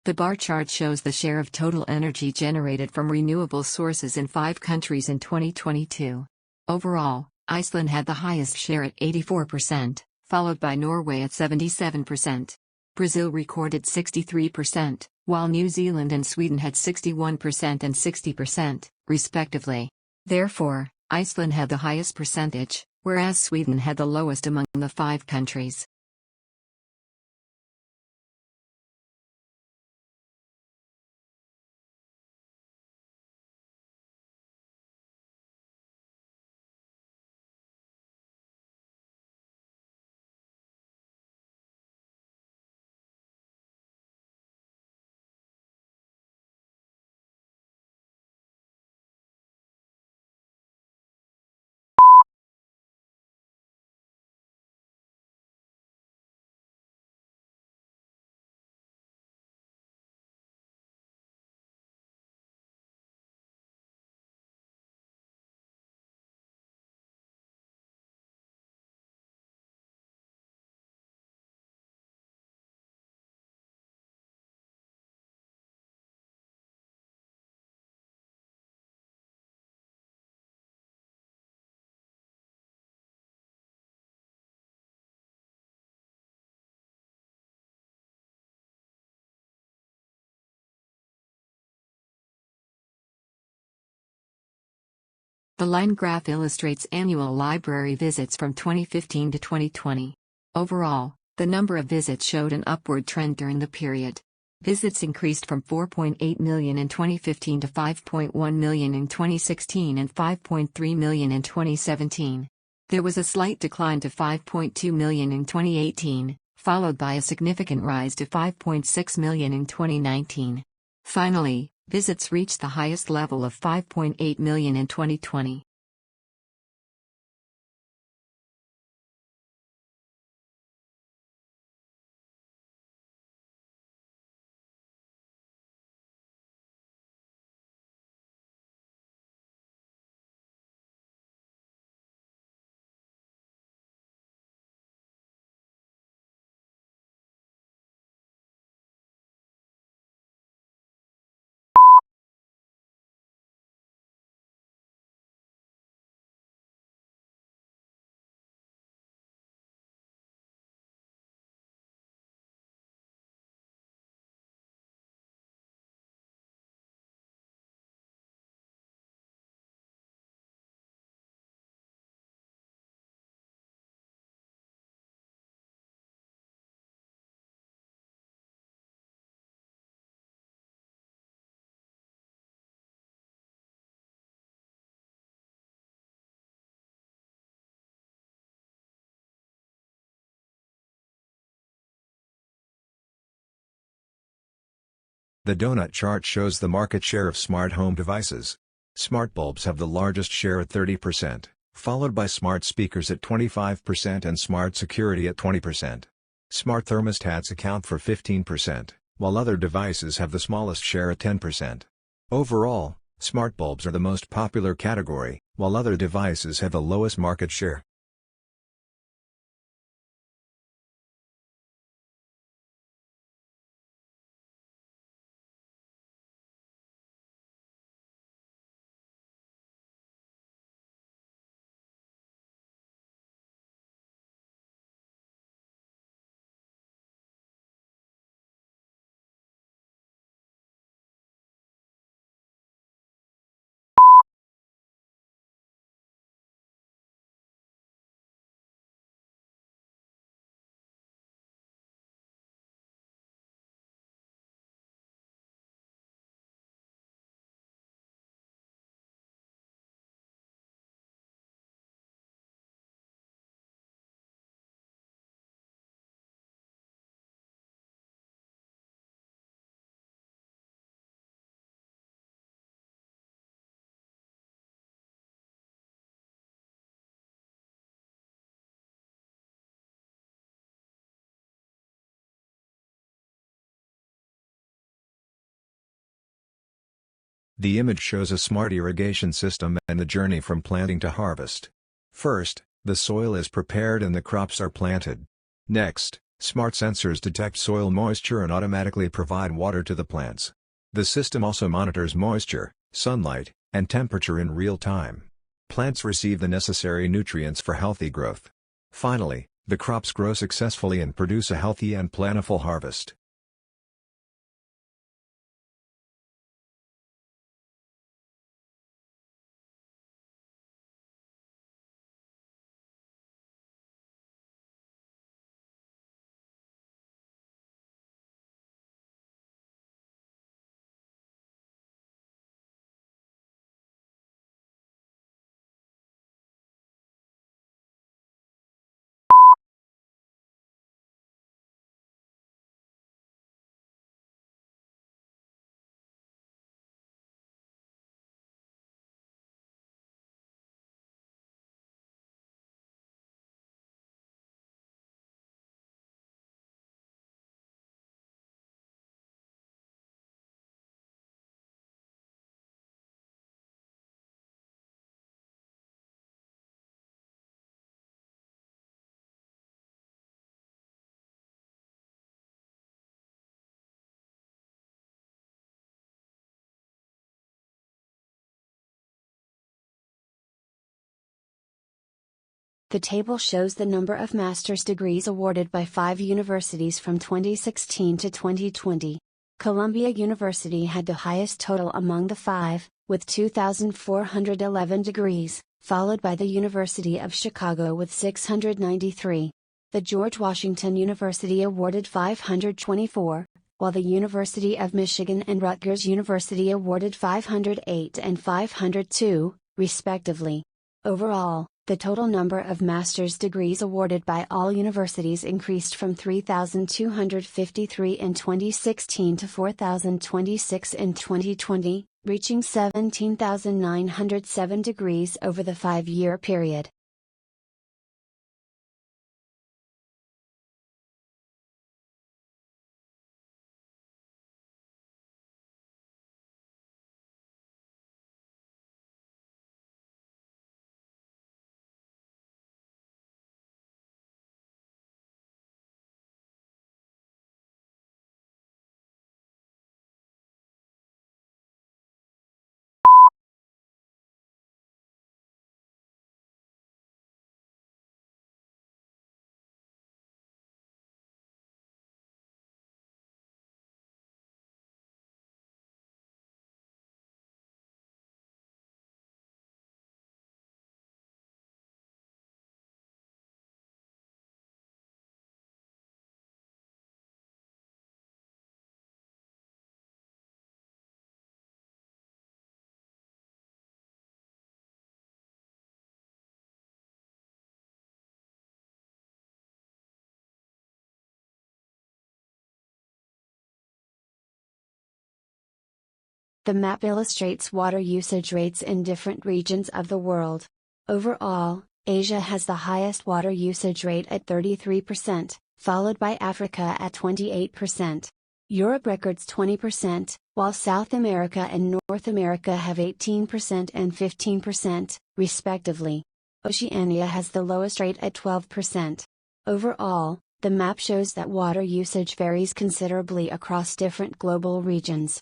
The bar chart shows the share of total energy generated from renewable sources in 5 countries in 2022. Overall, Iceland had the highest share at 84%, followed by Norway at 77%. Brazil recorded 63%, while New Zealand and Sweden had 61% and 60%, respectively. Therefore, Iceland had the highest percentage, whereas Sweden had the lowest among the 5 countries. The line graph illustrates annual library visits from 2015 to 2020. Overall, the number of visits showed an upward trend during the period. Visits increased from 4.8 million in 2015 to 5.1 million in 2016 and 5.3 million in 2017. There was a slight decline to 5.2 million in 2018, followed by a significant rise to 5.6 million in 2019. Finally, visits reached the highest level of 5.8 million in 2020. The donut chart shows the market share of smart home devices. Smart bulbs have the largest share at 30%, followed by smart speakers at 25% and smart security at 20%. Smart thermostats account for 15%, while other devices have the smallest share at 10%. Overall, smart bulbs are the most popular category, while other devices have the lowest market share. The image shows a smart irrigation system and the journey from planting to harvest. First, the soil is prepared and the crops are planted. Next, Smart sensors detect soil moisture and automatically provide water to the plants. The system also monitors moisture, sunlight, and temperature in real time. Plants receive the necessary nutrients for healthy growth. Finally, the crops grow successfully and produce a healthy and plentiful harvest. The table shows the number of master's degrees awarded by 5 universities from 2016 to 2020. Columbia University had the highest total among the 5, with 2,411 degrees, followed by the University of Chicago with 693. The George Washington University awarded 524, while the University of Michigan and Rutgers University awarded 508 and 502, respectively. Overall, the total number of master's degrees awarded by all universities increased from 3,253 in 2016 to 4,026 in 2020, reaching 17,907 degrees over the 5-year period. The map illustrates water usage rates in different regions of the world. Overall, Asia has the highest water usage rate at 33%, followed by Africa at 28%. Europe records 20%, while South America and North America have 18% and 15%, respectively. Oceania has the lowest rate at 12%. Overall, the map shows that water usage varies considerably across different global regions.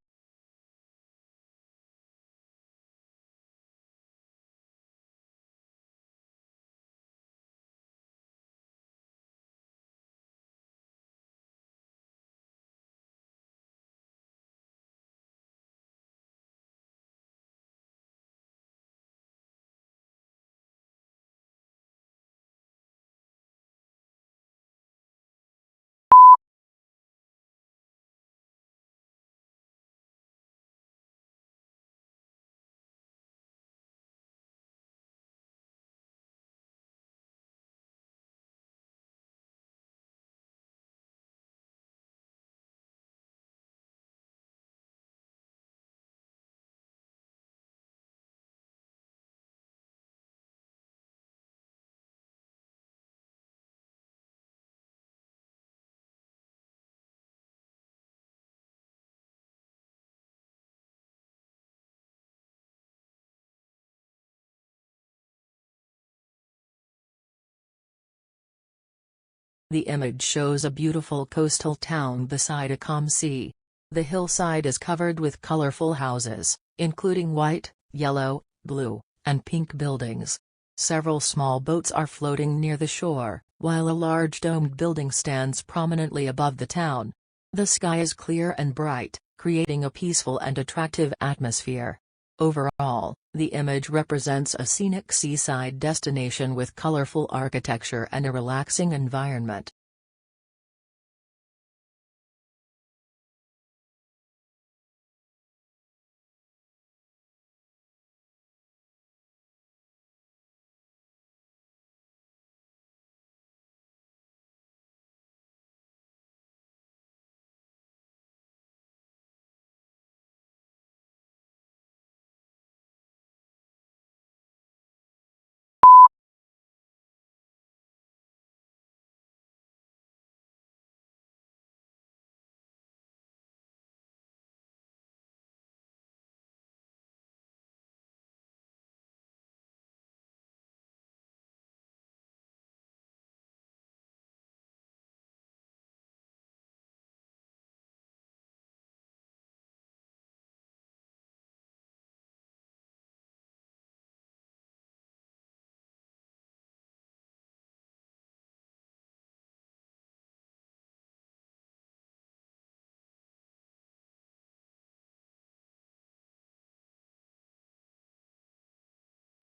The image shows a beautiful coastal town beside a calm sea. The hillside is covered with colorful houses, including white, yellow, blue, and pink buildings. Several small boats are floating near the shore, while a large domed building stands prominently above the town. The sky is clear and bright, creating a peaceful and attractive atmosphere. Overall, the image represents a scenic seaside destination with colorful architecture and a relaxing environment.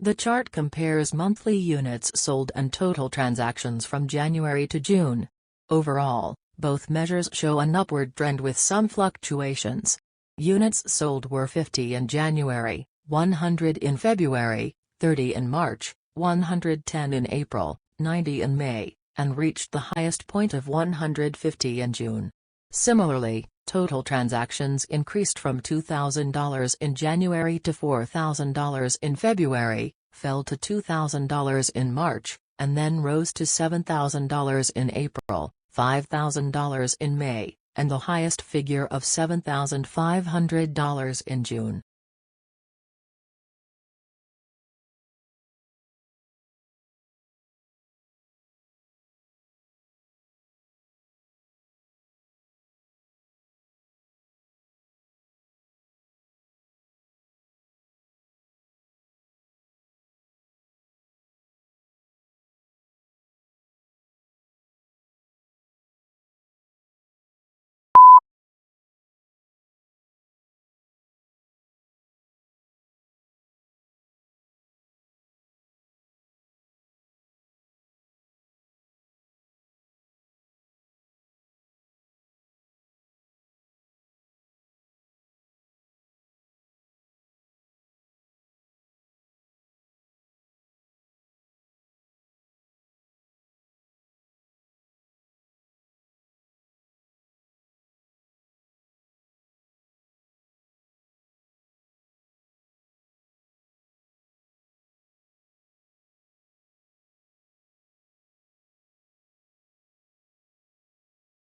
The chart compares monthly units sold and total transactions from January to June. Overall, both measures show an upward trend with some fluctuations. Units sold were 50 in January, 100 in February, 30 in March, 110 in April, 90 in May, and reached the highest point of 150 in June. Similarly, total transactions increased from $2,000 in January to $4,000 in February, fell to $2,000 in March, and then rose to $7,000 in April, $5,000 in May, and the highest figure of $7,500 in June.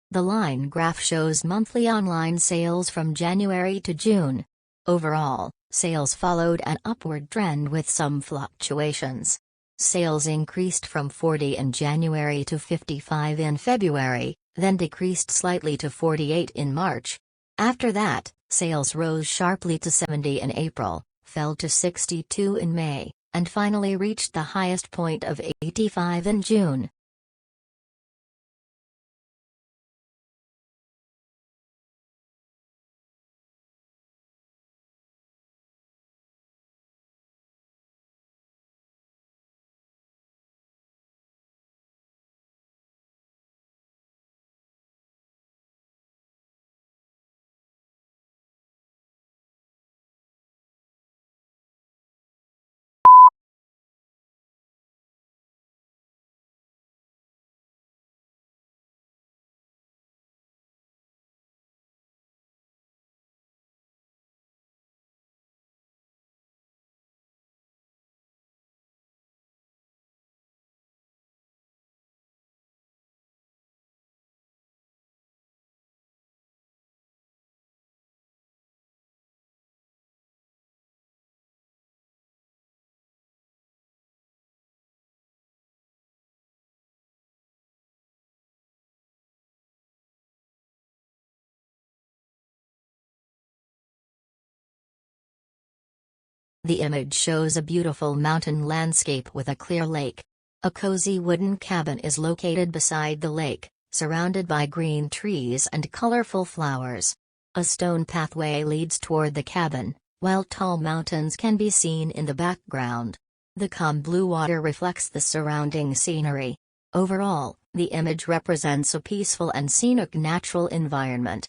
The line graph shows monthly online sales from January to June. Overall, sales followed an upward trend with some fluctuations. Sales increased from 40 in January to 55 in February, then decreased slightly to 48 in March. After that, sales rose sharply to 70 in April, fell to 62 in May, and finally reached the highest point of 85 in June. The image shows a beautiful mountain landscape with a clear lake. A cozy wooden cabin is located beside the lake, surrounded by green trees and colorful flowers. A stone pathway leads toward the cabin, while tall mountains can be seen in the background. The calm blue water reflects the surrounding scenery. Overall, the image represents a peaceful and scenic natural environment.